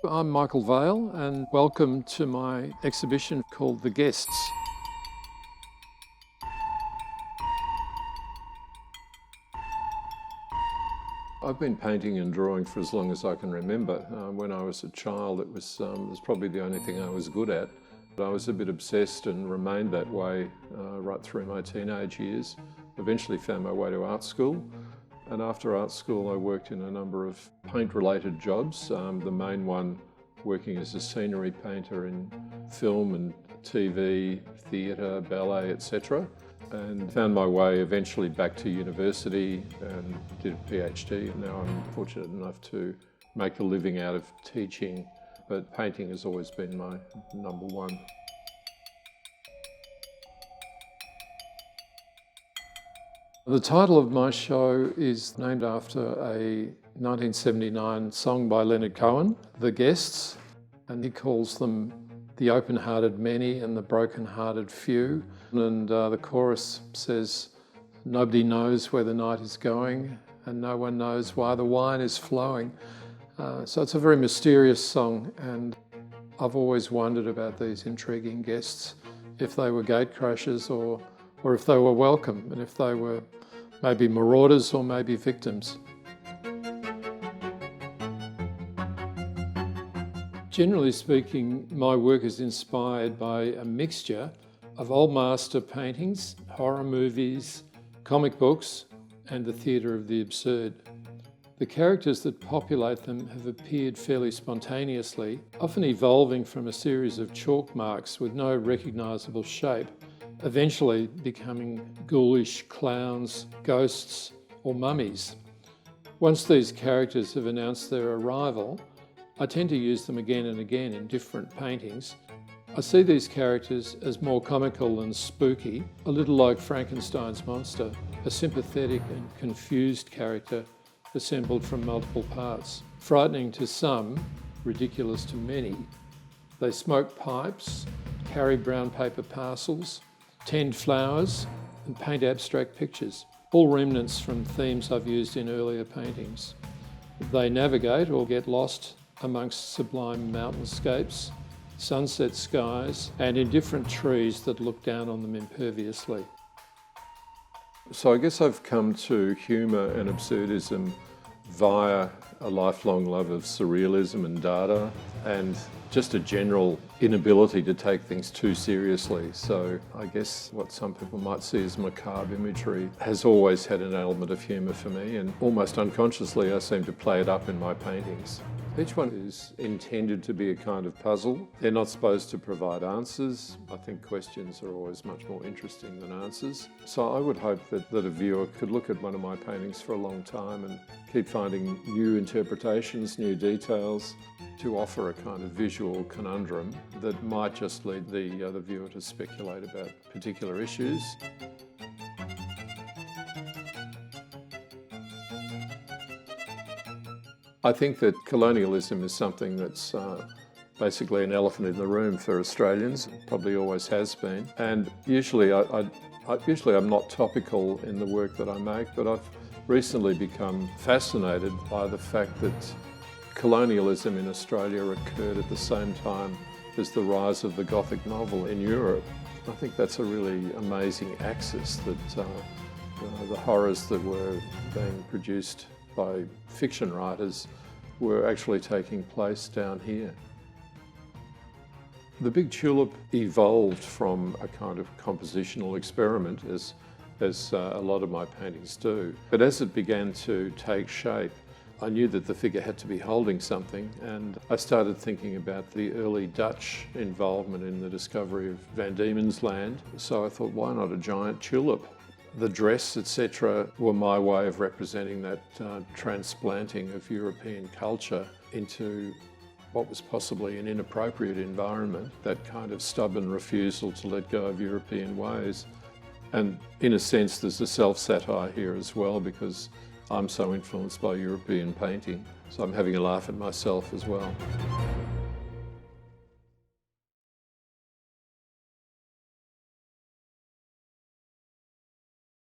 I'm Michael Vale and welcome to my exhibition called The Guests. I've been painting and drawing for as long as I can remember. When I was a child, it was probably the only thing I was good at. I was a bit obsessed and remained that way right through my teenage years. Eventually found my way to art school. And after art school, I worked in a number of paint-related jobs. The main one working as a scenery painter in film and TV, theatre, ballet, etc. And found my way eventually back to university and did a PhD. Now I'm fortunate enough to make a living out of teaching, but painting has always been my number one. The title of my show is named after a 1979 song by Leonard Cohen, The Guests, and he calls them the open-hearted many and the broken-hearted few. And the chorus says, nobody knows where the night is going and no one knows why the wine is flowing. So it's a very mysterious song, and I've always wondered about these intriguing guests, if they were gatecrashers or if they were welcome, and if they were maybe marauders or maybe victims. Generally speaking, my work is inspired by a mixture of old master paintings, horror movies, comic books, and the theatre of the absurd. The characters that populate them have appeared fairly spontaneously, often evolving from a series of chalk marks with no recognisable shape, eventually becoming ghoulish clowns, ghosts, or mummies. Once these characters have announced their arrival, I tend to use them again and again in different paintings. I see these characters as more comical than spooky, a little like Frankenstein's monster, a sympathetic and confused character assembled from multiple parts. Frightening to some, ridiculous to many. They smoke pipes, carry brown paper parcels, tend flowers, and paint abstract pictures, all remnants from themes I've used in earlier paintings. They navigate or get lost amongst sublime mountainscapes, sunset skies, and in different trees that look down on them imperviously. So I guess I've come to humour and absurdism via a lifelong love of surrealism and Dada, and just a general inability to take things too seriously. So I guess what some people might see as macabre imagery has always had an element of humour for me, and almost unconsciously I seem to play it up in my paintings. Each one is intended to be a kind of puzzle. They're not supposed to provide answers. I think questions are always much more interesting than answers. So I would hope that a viewer could look at one of my paintings for a long time and keep finding new interpretations, new details, to offer a kind of visual conundrum that might just lead the viewer to speculate about particular issues. I think that colonialism is something that's basically an elephant in the room for Australians, probably always has been. And usually I'm not topical in the work that I make, but I've recently become fascinated by the fact that colonialism in Australia occurred at the same time as the rise of the Gothic novel in Europe. I think that's a really amazing axis, that the horrors that were being produced by fiction writers were actually taking place down here. The Big Tulip evolved from a kind of compositional experiment, as a lot of my paintings do. But as it began to take shape, I knew that the figure had to be holding something, and I started thinking about the early Dutch involvement in the discovery of Van Diemen's Land. So I thought, why not a giant tulip? The dress, etc., were my way of representing that transplanting of European culture into what was possibly an inappropriate environment, that kind of stubborn refusal to let go of European ways. And in a sense, there's a self-satire here as well, because I'm so influenced by European painting, so I'm having a laugh at myself as well.